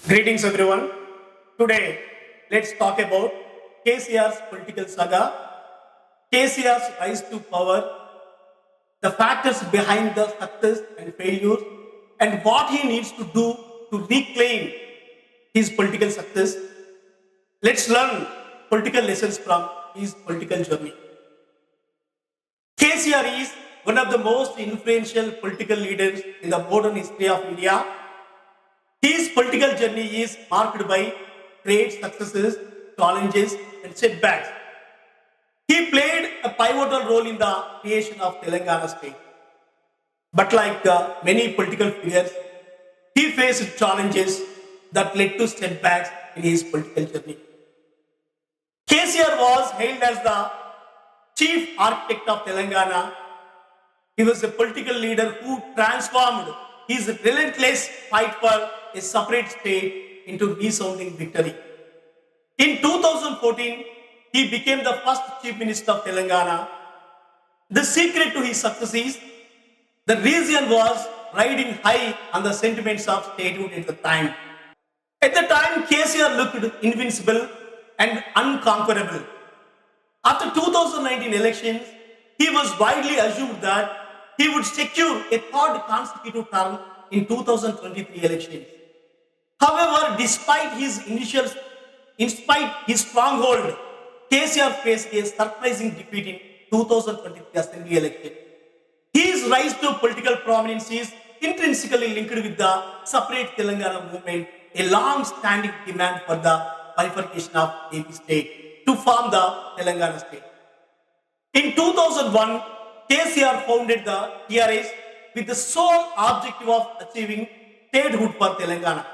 Greetings everyone. Today, let's talk about KCR's political saga, KCR's rise to power, the factors behind the success and failures, and what he needs to do to reclaim his political success. Let's learn political lessons from his political journey. KCR is one of the most influential political leaders in the modern history of India. His political journey is marked by great successes, challenges, and setbacks. He played a pivotal role in the creation of Telangana state. But like many political figures, he faced challenges that led to setbacks in his political journey. KCR was hailed as the chief architect of Telangana. He was a political leader who transformed his relentless fight for a separate state into resounding victory. In 2014, he became the first chief minister of Telangana. The secret to his success is the region was riding high on the sentiments of statehood at the time. At the time, KCR looked invincible and unconquerable. After 2019 elections, he was widely assumed that he would secure a third consecutive term in 2023 elections. However, despite his stronghold, KCR faced a surprising defeat in 2023 assembly election. His rise to political prominence is intrinsically linked with the separate Telangana movement, a long-standing demand for the bifurcation of AP state to form the Telangana state. In 2001, KCR founded the TRS with the sole objective of achieving statehood for Telangana.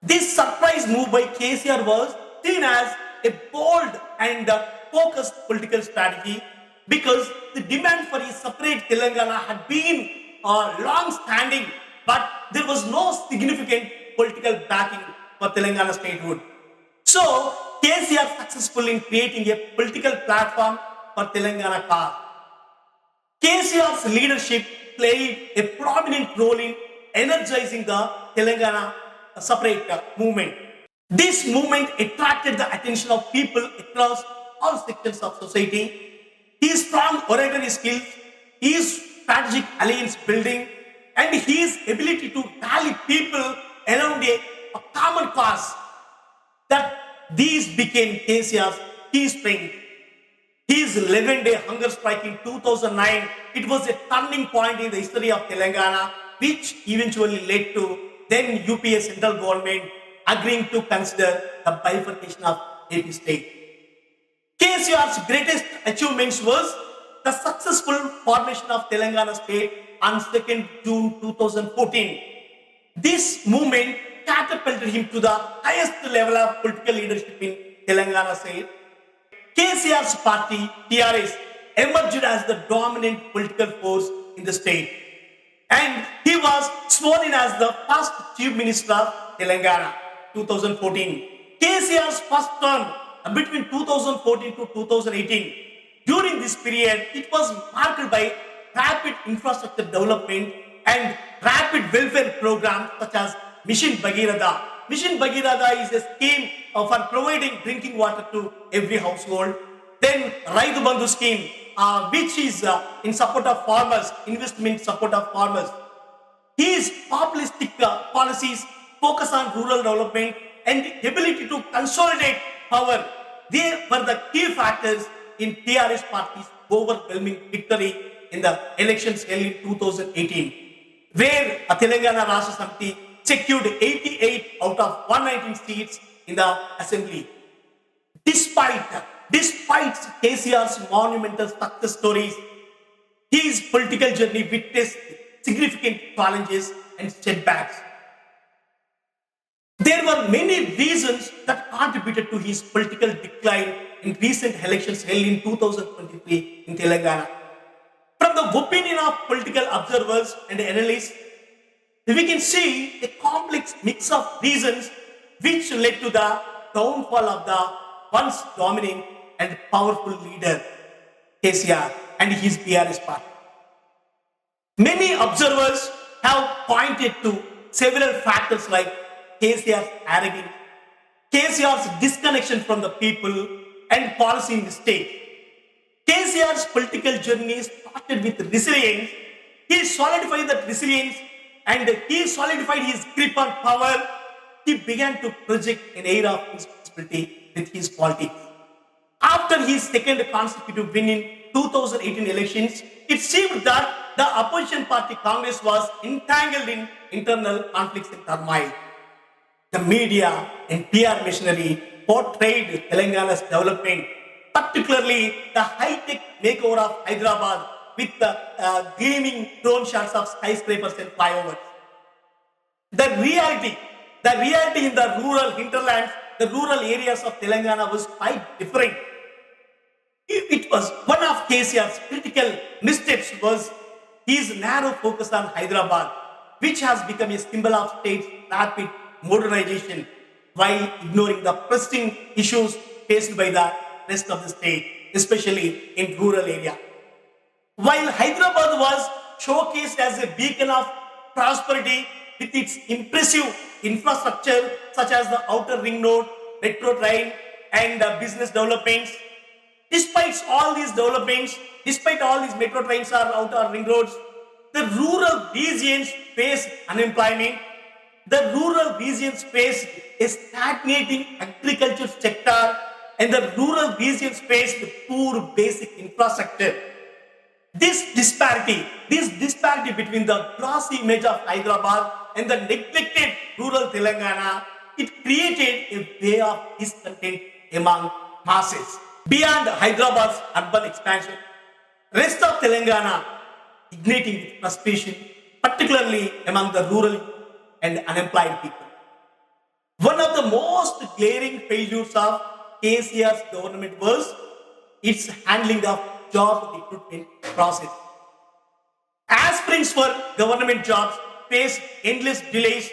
This surprise move by KCR was seen as a bold and focused political strategy because the demand for a separate Telangana had been long standing, but there was no significant political backing for Telangana statehood. So, KCR successful in creating a political platform for Telangana cause. KCR's leadership played a prominent role in energizing the Telangana separate movement. This movement attracted the attention of people across all sections of society. His strong oratory skills, his strategic alliance building, and his ability to rally people around a common cause that these became KCR's key strength. His 11-day hunger strike in 2009, it was a turning point in the history of Telangana, which eventually led to then UPA central government agreeing to consider the bifurcation of AP state. KCR's greatest achievements was the successful formation of Telangana state on 2nd June 2014. This movement catapulted him to the highest level of political leadership in Telangana state. KCR's party, TRS, emerged as the dominant political force in the state. And he was sworn in as the first chief minister of Telangana, 2014. KCR's first term between 2014 to 2018. During this period, it was marked by rapid infrastructure development and rapid welfare programs such as Mission Bhagirath. Mission Bhagirath is a scheme for providing drinking water to every household. Then Raitu Bandhu scheme, which is in support of farmers, investment support of farmers. His populistic policies focus on rural development and ability to consolidate power. They were the key factors in TRS party's overwhelming victory in the elections held in 2018, where Telangana Rashtra Samiti secured 88 out of 119 seats in the assembly. Despite KCR's monumental success stories, his political journey witnessed significant challenges and setbacks. There were many reasons that contributed to his political decline in recent elections held in 2023 in Telangana. From the opinion of political observers and analysts, we can see a complex mix of reasons which led to the downfall of the once dominant and powerful leader KCR and his BRS party. Many observers have pointed to several factors like KCR's arrogance, KCR's disconnection from the people, and policy mistakes. KCR's political journey started with resilience. He solidified that resilience and he solidified his grip on power. He began to project an air of responsibility with his politics. After his second consecutive win in 2018 elections, it seemed that the opposition party Congress was entangled in internal conflicts and turmoil. The media and PR machinery portrayed Telangana's development, particularly the high-tech makeover of Hyderabad with the gleaming drone shots of skyscrapers and flyovers. The reality, the reality in the rural hinterlands, the rural areas of Telangana was quite different. It was one of KCR's critical missteps was his narrow focus on Hyderabad, which has become a symbol of state's rapid modernization while ignoring the pressing issues faced by the rest of the state, especially in rural area. While Hyderabad was showcased as a beacon of prosperity with its impressive infrastructure such as the outer ring road, metro train, and business developments, despite all these metro trains or outer ring roads, the rural regions face unemployment. The rural regions face a stagnating agriculture sector, and the rural regions face poor basic infrastructure. This disparity between the glossy image of Hyderabad and the neglected rural Telangana, it created a way of discontent among masses. Beyond Hyderabad's urban expansion, rest of Telangana igniting with frustration, particularly among the rural and unemployed people. One of the most glaring failures of KCR's government was its handling of job recruitment process. Aspirants for government jobs face endless delays,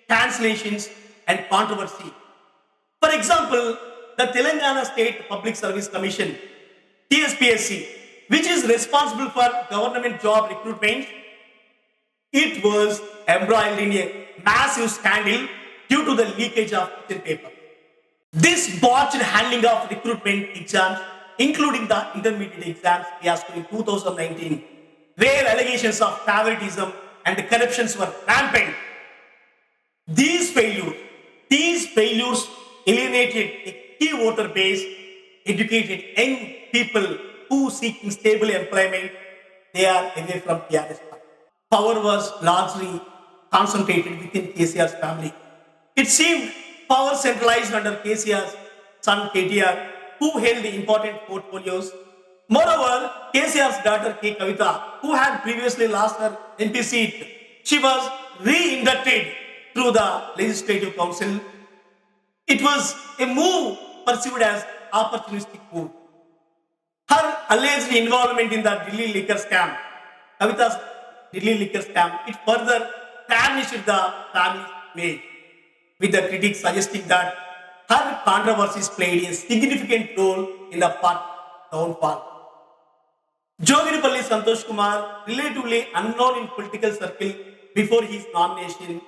cancellations, and controversy. For example, the Telangana State Public Service Commission, TSPSC, which is responsible for government job recruitment, it was embroiled in a massive scandal due to the leakage of question paper. This botched handling of recruitment exams, including the intermediate exams fiasco in 2019, where allegations of favoritism and corruptions were rampant. These failures alienated a key voter base, educated young people who seeking stable employment. They are away from TRS. Power was largely concentrated within KCR's family. It seemed power centralized under KCR's son KTR, who held important portfolios. Moreover, KCR's daughter K. Kavita, who had previously lost her MP seat, she was re-inducted through the Legislative Council. It was a move perceived as opportunistic move. Her alleged involvement in the Delhi liquor scam, Kavita's Delhi liquor scam, it further tarnished the family's image, with the critics suggesting that her controversies played a significant role in the party's downfall. Jogiripalli Santosh Kumar, relatively unknown in political circle before his nomination,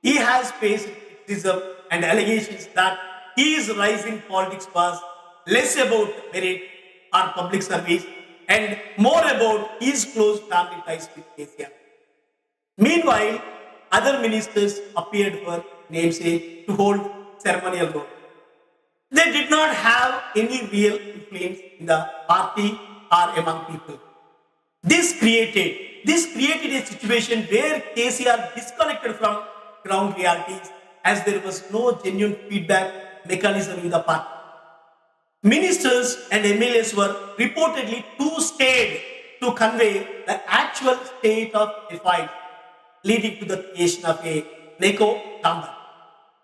he has faced criticism and allegations that his rise in politics was less about merit or public service and more about his close family ties with KCR. Meanwhile, other ministers appeared for namesake to hold ceremonial role. They did not have any real influence in the party or among people. This created a situation where KCR disconnected from ground realities as there was no genuine feedback mechanism in the party. Ministers and MLAs were reportedly too scared to convey the actual state of affairs, leading to the creation of a NECO chamber.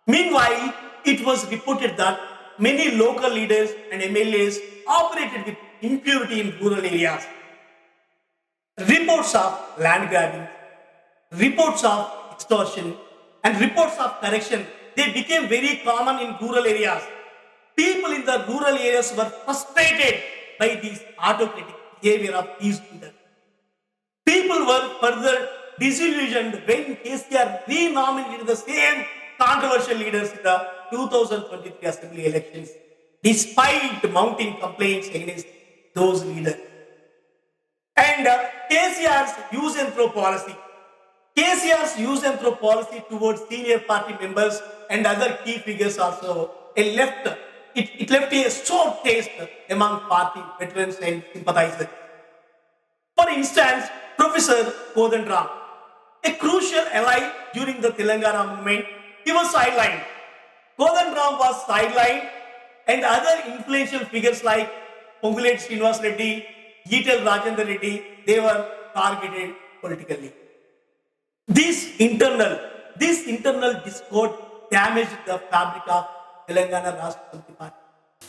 Meanwhile, it was reported that many local leaders and MLAs operated with impurity in rural areas. Reports of land grabbing, reports of extortion, and reports of corruption, they became very common in rural areas. People in the rural areas were frustrated by this autocratic behavior of these leaders. People were further disillusioned when KCR renominated the same controversial leaders in the 2023 Assembly elections, despite mounting complaints against those leaders. And KCR's use and throw policy. KCR's use and throw policy towards senior party members and other key figures also it left a sore taste among party veterans and sympathizers. For instance, Professor Kodandram, a crucial ally during the Telangana movement, he was sidelined. Kodandram was sidelined and other influential figures like Pongulet Srinivas Reddy, Etel Rajendra Reddy, they were targeted politically. This internal discord damaged the fabric of Telangana Rashtra Samiti Party.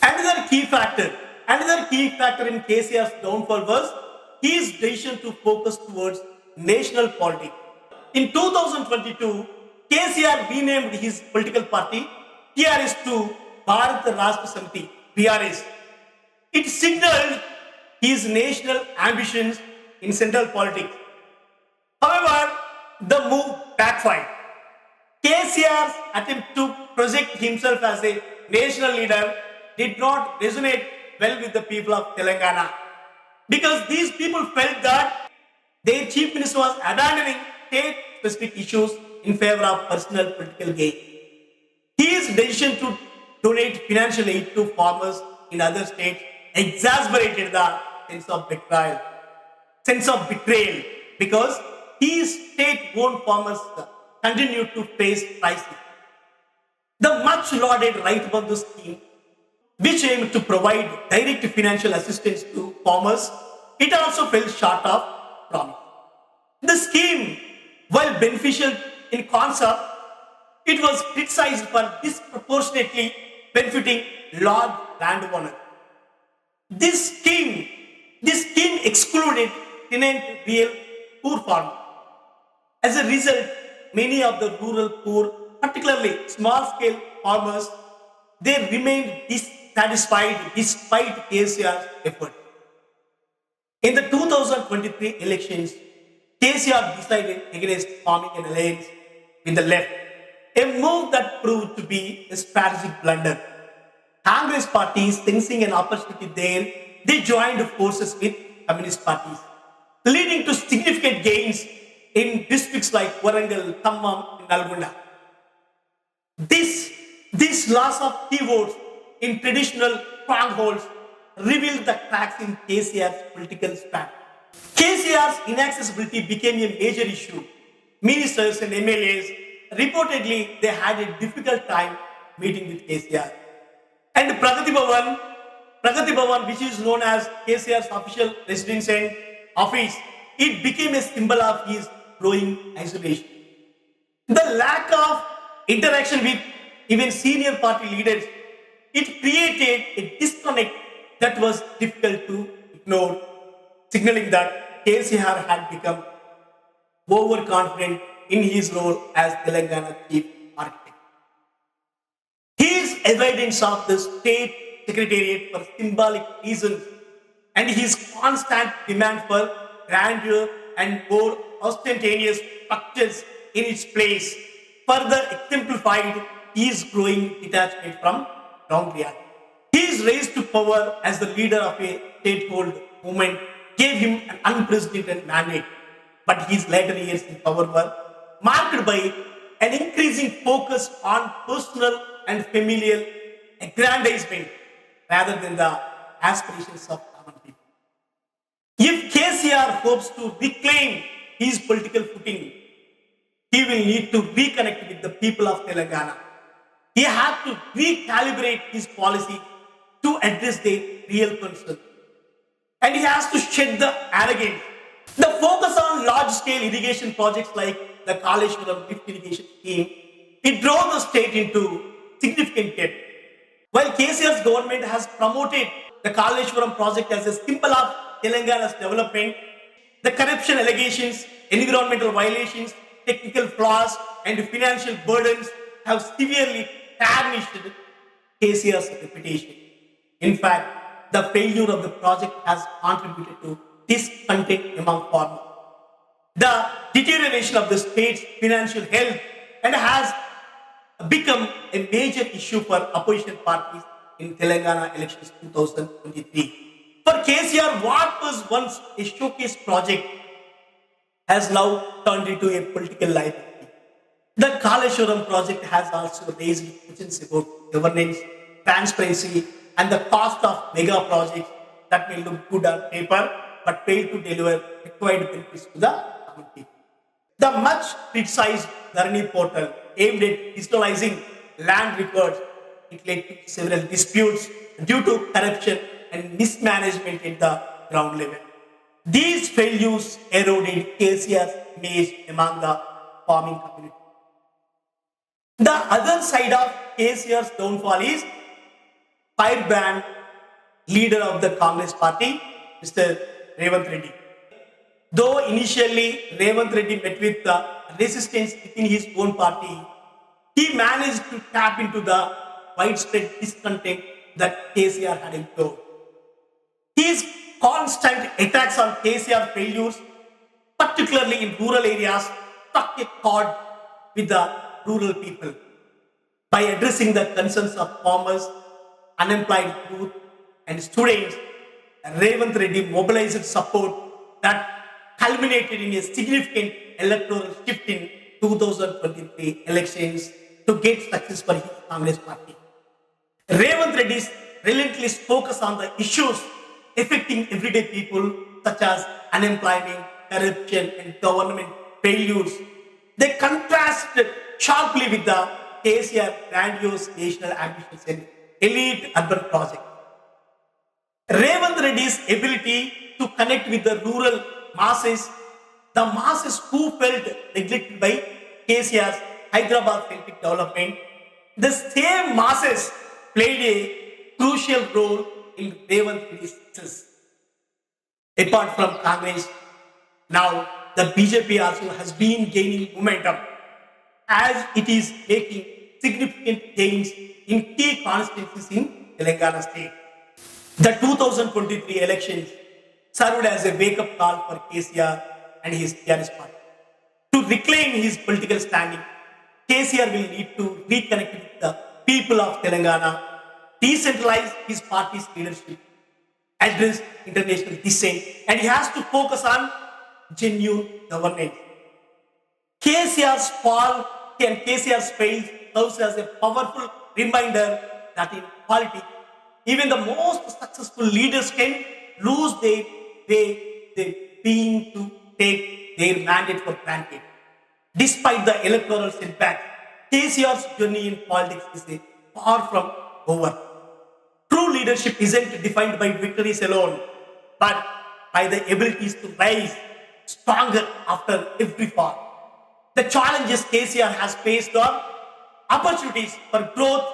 Another key factor in KCR's downfall was his decision to focus towards national politics. In 2022, KCR renamed his political party TRS to Bharat Rashtra Samiti (BRS). It signaled his national ambitions in central politics. However, the move backfired. KCR's attempt to project himself as a national leader did not resonate well with the people of Telangana because these people felt that their chief minister was abandoning state-specific issues in favor of personal political gain. His decision to donate financial aid to farmers in other states exasperated the sense of betrayal because his state-owned farmers continued to face crisis. The much lauded Right Bandhu scheme, which aimed to provide direct financial assistance to farmers, it also fell short of promise. The scheme, while beneficial in concept, it was criticized for disproportionately benefiting large landowners. This scheme excluded tenant real poor farmers. As a result, many of the rural poor, particularly small-scale farmers, they remained dissatisfied despite KCR's effort. In the 2023 elections, KCR decided against forming an alliance with the left, a move that proved to be a strategic blunder. Congress parties, sensing an opportunity there, they joined forces with communist parties, leading to significant gains in districts like Warangal, Khammam, and Nalgonda. This loss of key votes in traditional strongholds revealed the cracks in KCR's political span. KCR's inaccessibility became a major issue. Ministers and MLAs reportedly they had a difficult time meeting with KCR. And Pragati Bhavan, which is known as KCR's official residence and office, it became a symbol of his growing isolation. The lack of interaction with even senior party leaders, it created a disconnect that was difficult to ignore, signaling that KCR had become overconfident in his role as Telangana chief architect. His avoidance of the state secretariat for symbolic reasons and his constant demand for grandeur and more ostentatious structures in its place further exemplified his growing detachment from ground reality. His rise to power as the leader of a state-hold movement gave him an unprecedented mandate, but his later years in power were marked by an increasing focus on personal and familial aggrandizement rather than the aspirations of common people. If KCR hopes to reclaim his political footing, he will need to reconnect with the people of Telangana. He has to recalibrate his policy to address their real concerns. And he has to shed the arrogance. The focus on large-scale irrigation projects like the Kaleshwaram lift irrigation scheme, it drove the state into significant debt. While KCR's government has promoted the Kaleshwaram project as a symbol of Telangana's development, the corruption allegations, environmental violations, technical flaws, and financial burdens have severely tarnished KCR's reputation. In fact, the failure of the project has contributed to discontent among farmers, the deterioration of the state's financial health, and has become a major issue for opposition parties in Telangana elections 2023. For KCR, what was once a showcase project has now turned into a political liability. The Kaleshwaram project has also raised questions about governance, transparency, and the cost of mega projects that may look good on paper but fail to deliver required benefits to the common people. The much criticized Dharani portal aimed at digitalizing land records, it led to several disputes due to corruption and mismanagement at the ground level. These failures eroded KCR's image among the farming community. The other side of KCR's downfall is firebrand leader of the Congress party, Mr. Revant Reddy. Though initially Revant Reddy met with the resistance within his own party, he managed to tap into the widespread discontent that KCR had endured. His constant attacks on KCR failures, particularly in rural areas, struck a chord with the rural people. By addressing the concerns of farmers, unemployed youth, and students, Revant Reddy mobilized support that culminated in a significant electoral shift in 2023 elections to get success for his Congress party. Revant Reddy's relentless focus on the issues affecting everyday people such as unemployment, corruption, and government failures, they contrasted sharply with the KCR grandiose national ambitions and elite urban projects. Revant Reddy's ability to connect with the rural masses, the masses who felt neglected by KCR's Hyderabad-centric development, the same masses played a crucial role in Revant Reddy's success. Apart from Congress, now the BJP also has been gaining momentum as it is making significant gains in key constituencies in Telangana state. The 2023 elections served as a wake-up call for KCR and his TRS party. To reclaim his political standing, KCR will need to reconnect with the people of Telangana, decentralize his party's leadership, address international dissent, and he has to focus on genuine governance. KCR's fall and KCR's fail serves as a powerful reminder that in politics, even the most successful leaders can lose their way, their being to take their mandate for granted. Despite the electoral setback, KCR's journey in politics is far from over. True leadership isn't defined by victories alone, but by the abilities to rise stronger after every fall. The challenges KCR has faced are opportunities for growth,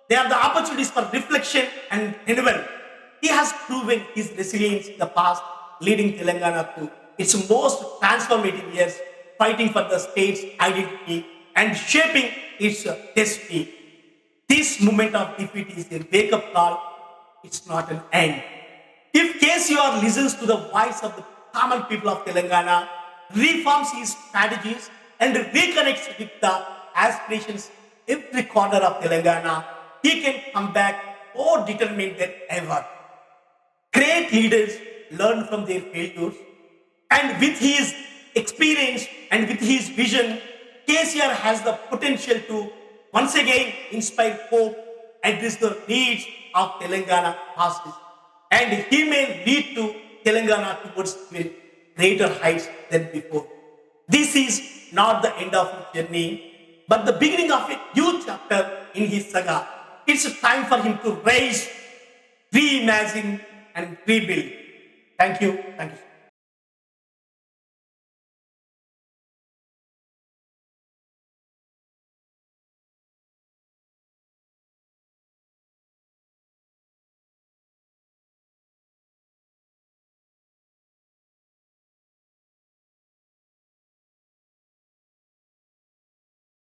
they are the opportunities for reflection and renewal. He has proven his resilience in the past, leading Telangana to its most transformative years, fighting for the state's identity and shaping its destiny. This moment of defeat is a wake-up call, it's not an end. If KCR listens to the voice of the common people of Telangana, reforms his strategies, and reconnects with the aspirations every corner of Telangana, he can come back more determined than ever. Great leaders learn from their failures, and with his experience and with his vision, KCR has the potential to once again inspire hope, address the needs of Telangana masses, and he may lead to Telangana towards even greater heights than before. This is not the end of his journey, but the beginning of a new chapter in his saga. It's time for him to rise, reimagine, and rebuild. Thank you. Thank you.